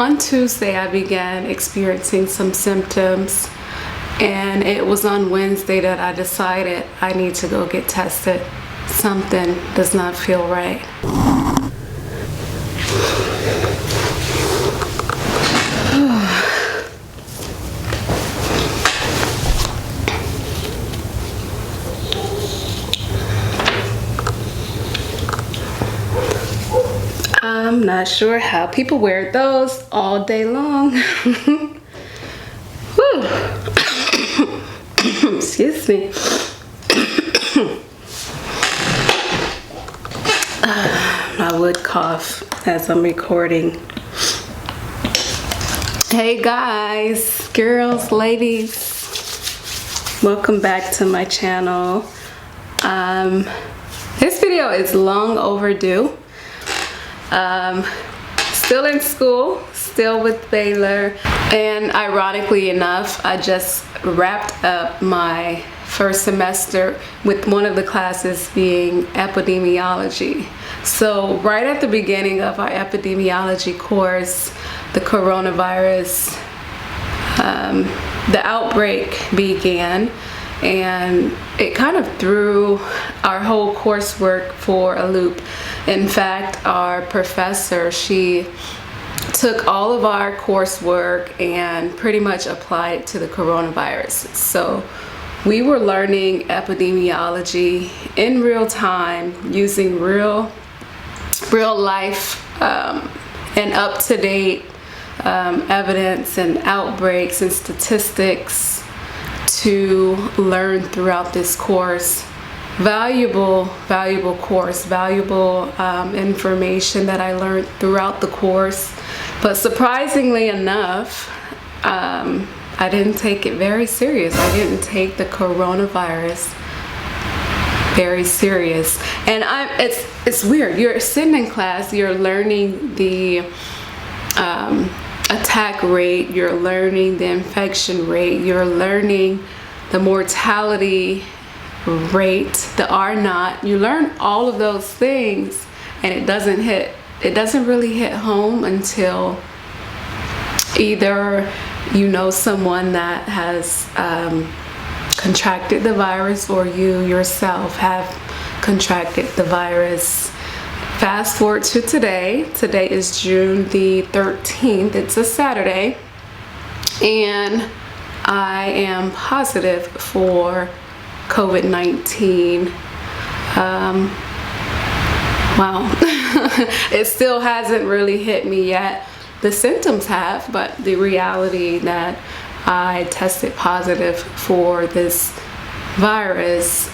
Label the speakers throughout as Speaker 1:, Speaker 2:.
Speaker 1: On Tuesday, I began experiencing some symptoms, and it was on Wednesday that I decided I need to go get tested. Something does not feel right. I'm not sure how people wear those all day long. Excuse me. I would cough as I'm recording. Hey guys, girls, ladies, welcome back to my channel. This video is long overdue. Still in school, still with Baylor, and ironically enough, I just wrapped up my first semester with one of the classes being epidemiology. So right at the beginning of our epidemiology course, the coronavirus, the outbreak began, and it kind of threw our whole coursework for a loop. In fact, our professor, she took all of our coursework and pretty much applied it to the coronavirus. So we were learning epidemiology in real time, using real life and up-to-date evidence and outbreaks and statistics to learn throughout this course. Valuable course, valuable information that I learned throughout the course. But surprisingly enough, I didn't take it very serious. I didn't take the coronavirus very serious. And it's weird. You're sitting in class, you're learning the attack rate, you're learning the infection rate, you're learning the mortality rate, the R0. You learn all of those things, and it doesn't really hit home until either you know someone that has contracted the virus, or you yourself have contracted the virus. Fast forward to today. Today is June the 13th. It's a Saturday, and I am positive for COVID-19. Wow. It still hasn't really hit me yet. The symptoms have, but the reality that I tested positive for this virus,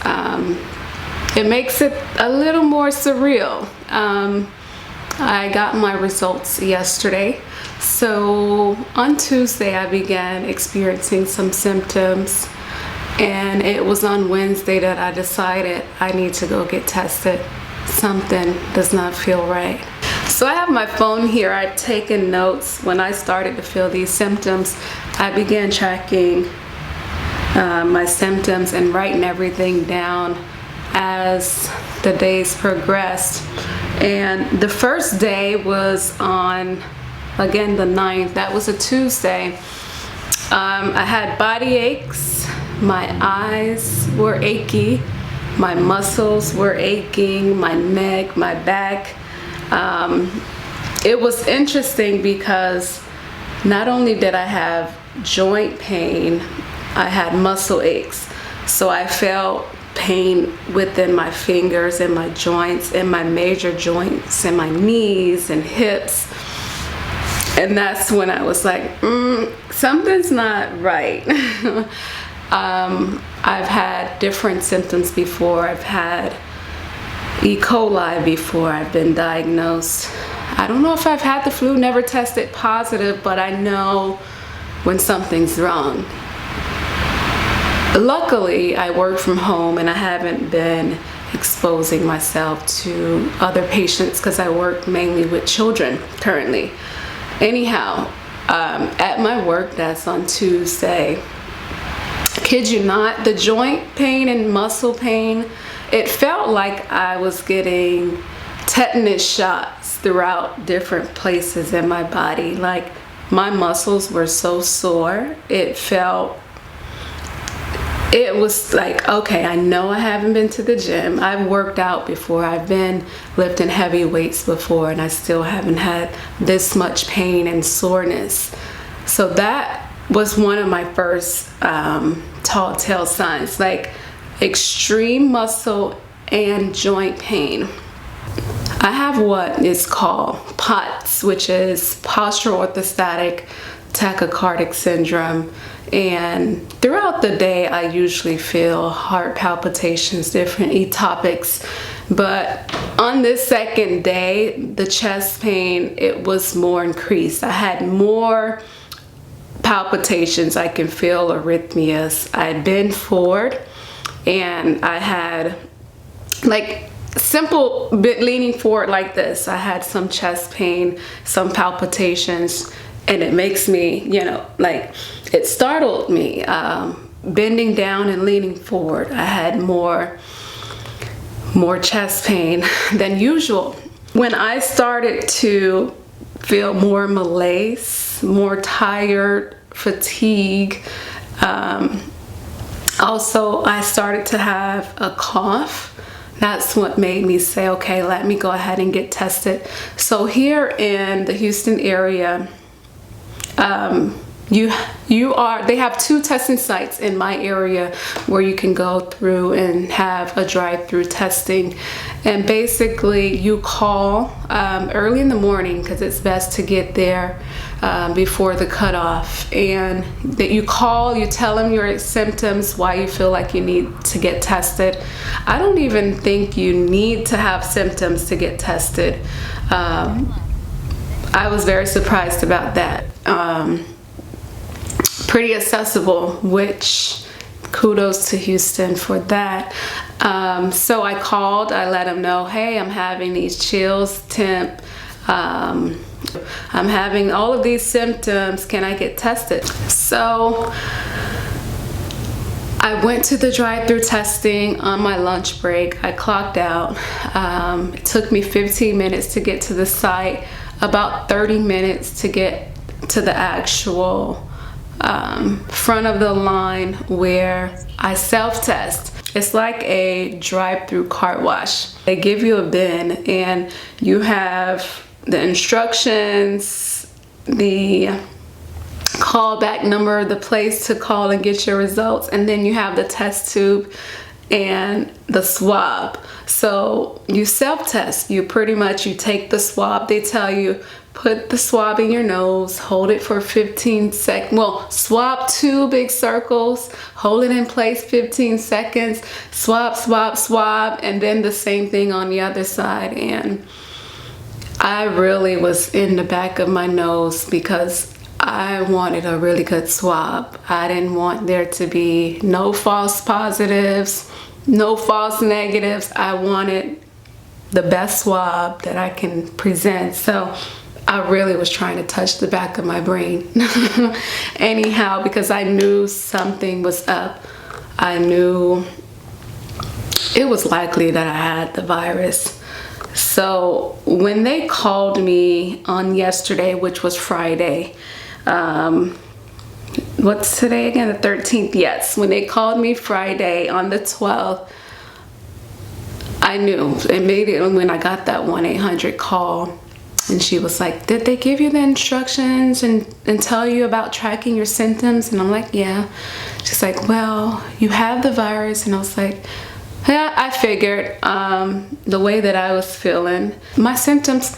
Speaker 1: it makes it a little more surreal. I got my results yesterday. So on Tuesday, I began experiencing some symptoms, and it was on Wednesday that I decided I need to go get tested. Something does not feel right. So I have my phone here. I've taken notes. When I started to feel these symptoms, I began tracking my symptoms and writing everything down as the days progressed. And the first day was on, again, the 9th. That was a Tuesday. I had body aches. My eyes were achy. My muscles were aching. My neck, my back. It was interesting because not only did I have joint pain, I had muscle aches. So I felt pain within my fingers and my joints and my major joints and my knees and hips. And that's when I was like, something's not right. I've had different symptoms before. I've had E. coli before I've been diagnosed. I don't know if I've had the flu, never tested positive, but I know when something's wrong. Luckily, I work from home and I haven't been exposing myself to other patients because I work mainly with children currently. Anyhow, at my work, that's on Tuesday, kid you not, the joint pain and muscle pain, it felt like I was getting tetanus shots. throughout different places in my body. Like, my muscles were so sore. It was like, okay, I know I haven't been to the gym. I've worked out before. I've been lifting heavy weights before, and I still haven't had this much pain and soreness. So that was one of my first telltale signs, like extreme muscle and joint pain. I have what is called POTS, which is postural orthostatic tachycardic syndrome. And throughout the day, I usually feel heart palpitations, different etopics. But on this second day, the chest pain, it was more increased. I had more palpitations. I can feel arrhythmias. I had been forward, and I had like simple bit leaning forward like this. I had some chest pain, some palpitations, and it makes me, like, it startled me. Bending down and leaning forward, I had more chest pain than usual. When I started to feel more malaise, more tired, fatigue, also I started to have a cough. That's what made me say, okay, let me go ahead and get tested. So here in the Houston area, they have 2 testing sites in my area where you can go through and have a drive-through testing. And basically you call early in the morning, because it's best to get there before the cutoff, and that you call, you tell them your symptoms, why you feel like you need to get tested. I don't even think you need to have symptoms to get tested. I was very surprised about that. Pretty accessible, which kudos to Houston for that. So I called, I let them know, hey, I'm having these chills, temp, I'm having all of these symptoms, can I get tested? So I went to the drive-through testing on my lunch break. I clocked out. It took me 15 minutes to get to the site, about 30 minutes to get to the actual front of the line where I self-test. It's like a drive-through car wash. They give you a bin, and you have the instructions, the callback number, the place to call and get your results, and then you have the test tube and the swab. So you self-test. You take the swab. They tell you, put the swab in your nose, hold it for 15 seconds. Well, swab 2 big circles, hold it in place 15 seconds, swab, swab, swab, and then the same thing on the other side. And I really was in the back of my nose because I wanted a really good swab. I didn't want there to be no false positives, no false negatives. I wanted the best swab that I can present. So I really was trying to touch the back of my brain. Anyhow, because I knew something was up. I knew it was likely that I had the virus. So when they called me on yesterday, which was Friday, what's today again? The 13th, yes. When they called me Friday on the 12th, I knew immediately when I got that 1-800 call. And she was like, did they give you the instructions and tell you about tracking your symptoms? And I'm like, yeah. She's like, well, you have the virus. And I was like, yeah, I figured the way that I was feeling. My symptoms,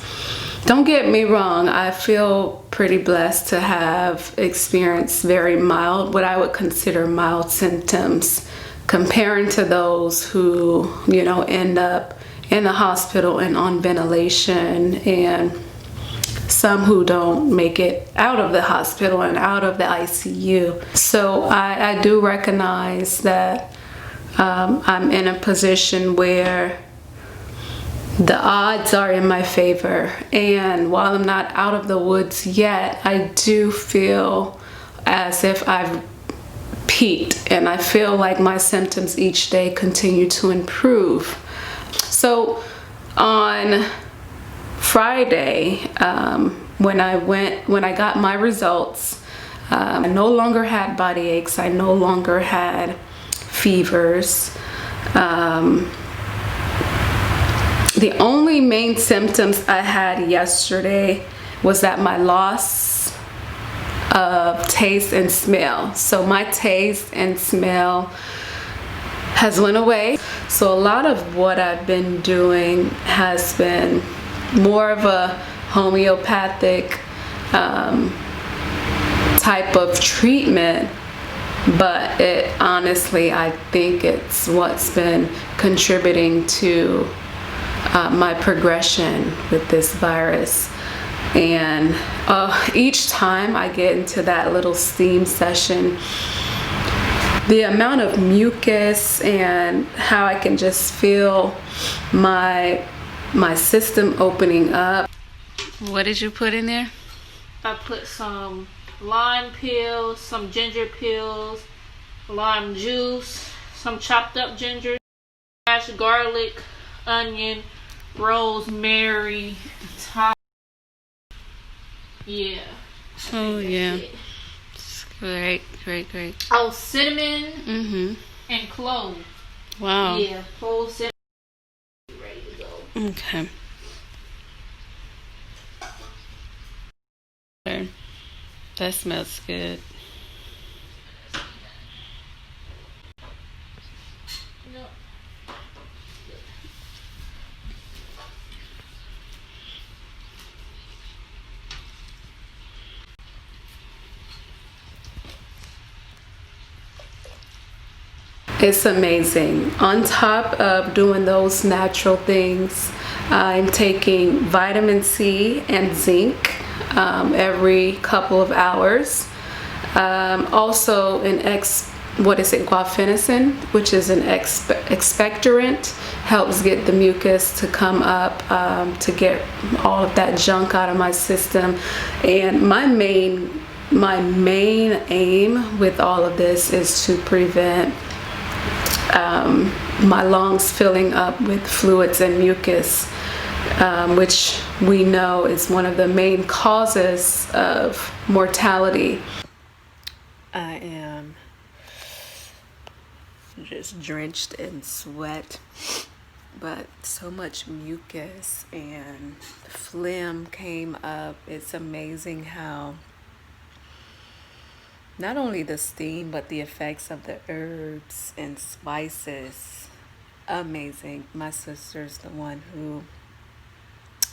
Speaker 1: don't get me wrong, I feel pretty blessed to have experienced very mild, what I would consider mild symptoms, comparing to those who, end up in the hospital and on ventilation, and some who don't make it out of the hospital and out of the ICU. So I do recognize that I'm in a position where the odds are in my favor, and while I'm not out of the woods yet, I do feel as if I've peaked, and I feel like my symptoms each day continue to improve. So on Friday, when I got my results, I no longer had body aches. I no longer had fevers. The only main symptoms I had yesterday was that my loss of taste and smell. So my taste and smell has went away. So a lot of what I've been doing has been more of a homeopathic type of treatment, but it honestly, I think it's what's been contributing to my progression with this virus. And each time I get into that little steam session, the amount of mucus and how I can just feel my system opening up. What did you put in there?
Speaker 2: I put some lime peels, some ginger peels, lime juice, some chopped up ginger, mashed garlic, onion, rosemary, thyme. Yeah.
Speaker 1: Oh yeah. Great.
Speaker 2: Oh, cinnamon and cloves.
Speaker 1: Wow.
Speaker 2: Yeah, whole cinnamon. Ready to go.
Speaker 1: Okay. That smells good. It's amazing. On top of doing those natural things, I'm taking vitamin C and zinc every couple of hours. Also guaifenesin, which is an expectorant, helps get the mucus to come up, to get all of that junk out of my system. And my main aim with all of this is to prevent my lungs filling up with fluids and mucus, which we know is one of the main causes of mortality. I am just drenched in sweat, but so much mucus and phlegm came up. It's amazing how not only the steam, but the effects of the herbs and spices, amazing. My sister's the one who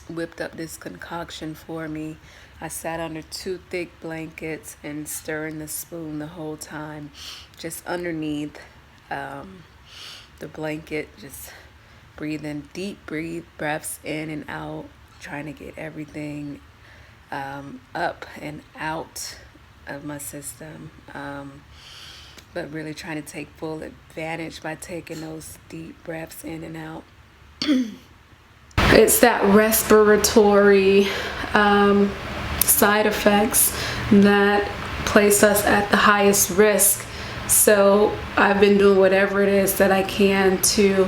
Speaker 1: whipped up this concoction for me. I sat under 2 thick blankets and stirring the spoon the whole time, just underneath the blanket, just breathing deep breaths in and out, trying to get everything up and out of my system, but really trying to take full advantage by taking those deep breaths in and out. It's that respiratory side effects that place us at the highest risk. So I've been doing whatever it is that I can to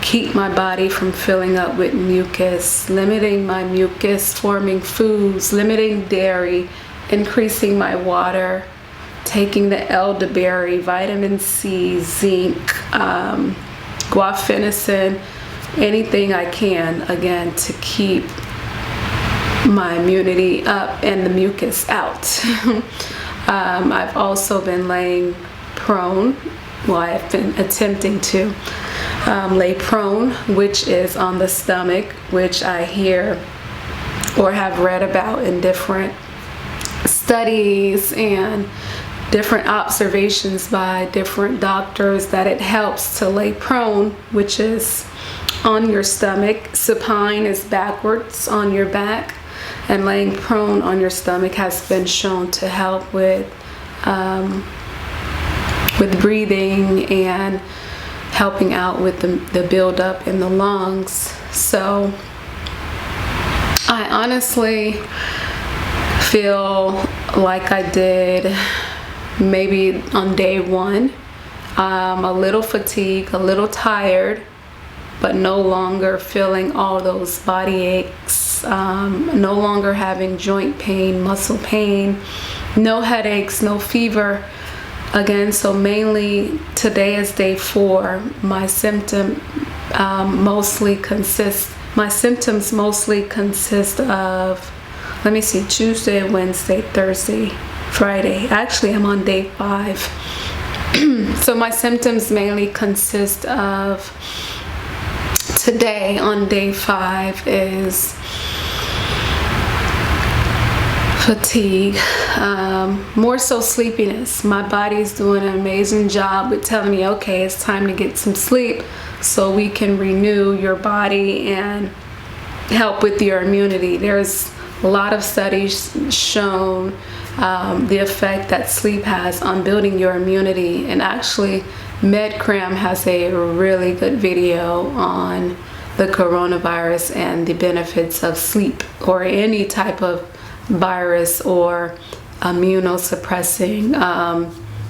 Speaker 1: keep my body from filling up with mucus, limiting my mucus forming foods, limiting dairy, increasing my water, taking the elderberry, vitamin C, zinc, guaifenesin, anything I can, again, to keep my immunity up and the mucus out. I've also been laying prone. Well, I've been attempting to lay prone, which is on the stomach, which I hear or have read about in different studies and different observations by different doctors, that it helps to lay prone, which is on your stomach. Supine is backwards on your back, and laying prone on your stomach has been shown to help with breathing and helping out with the buildup in the lungs. So I honestly feel like I did maybe on day 1, a little fatigued, a little tired, but no longer feeling all those body aches weakness, no longer having joint pain, muscle pain, no headaches, no fever. Again, so mainly today is day 4. My symptoms mostly consist of, let me see, Tuesday, Wednesday, Thursday, Friday. Actually, I'm on day 5. So my symptoms mainly consist of, today on day 5 is fatigue, more so sleepiness. My body's doing an amazing job with telling me, okay, it's time to get some sleep so we can renew your body and help with your immunity. There's a lot of studies shown the effect that sleep has on building your immunity, and actually MedCram has a really good video on the coronavirus and the benefits of sleep, or any type of virus or immunosuppressing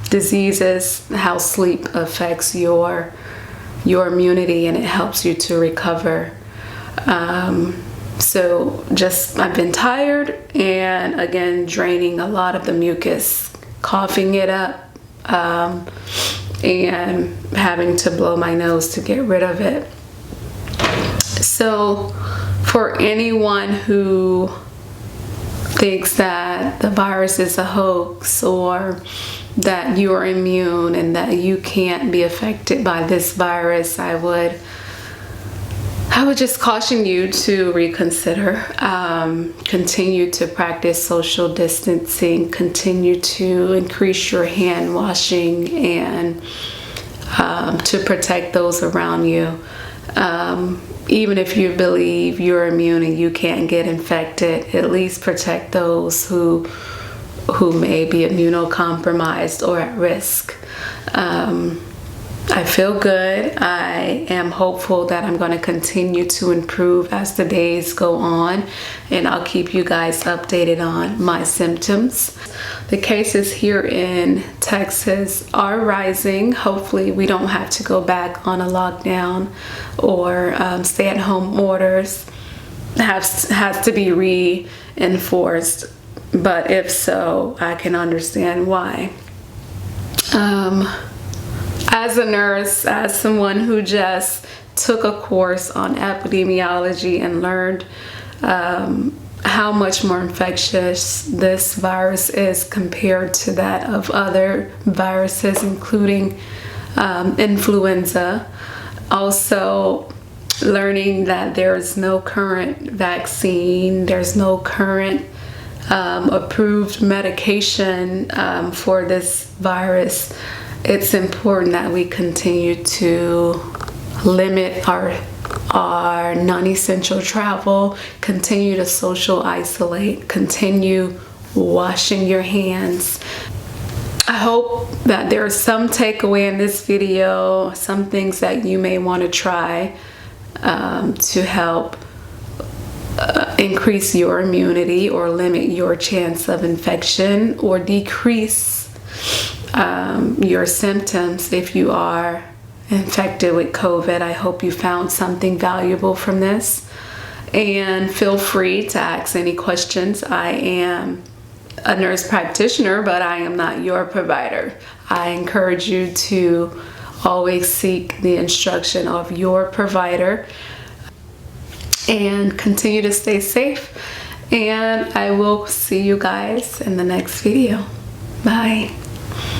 Speaker 1: diseases, how sleep affects your immunity, and it helps you to recover. So just, I've been tired, and again, draining a lot of the mucus, coughing it up, and having to blow my nose to get rid of it. So for anyone who thinks that the virus is a hoax, or that you are immune and that you can't be affected by this virus, I would just caution you to reconsider. Continue to practice social distancing, continue to increase your hand washing, and to protect those around you. Even if you believe you're immune and you can't get infected, at least protect those who may be immunocompromised or at risk. I feel good. I am hopeful that I'm going to continue to improve as the days go on, and I'll keep you guys updated on my symptoms. The cases here in Texas are rising. Hopefully we don't have to go back on a lockdown, or stay-at-home orders has to be reinforced. But if so, I can understand why. As a nurse, as someone who just took a course on epidemiology and learned how much more infectious this virus is compared to that of other viruses, including influenza. Also learning that there's no current vaccine, there's no current approved medication for this virus. It's important that we continue to limit our non-essential travel, continue to social isolate, continue washing your hands. I hope that there is some takeaway in this video, some things that you may want to try to help increase your immunity or limit your chance of infection, or decrease your symptoms if you are infected with COVID. I hope you found something valuable from this, and feel free to ask any questions. I am a nurse practitioner, but I am not your provider. I encourage you to always seek the instruction of your provider, and continue to stay safe. And I will see you guys in the next video. Bye.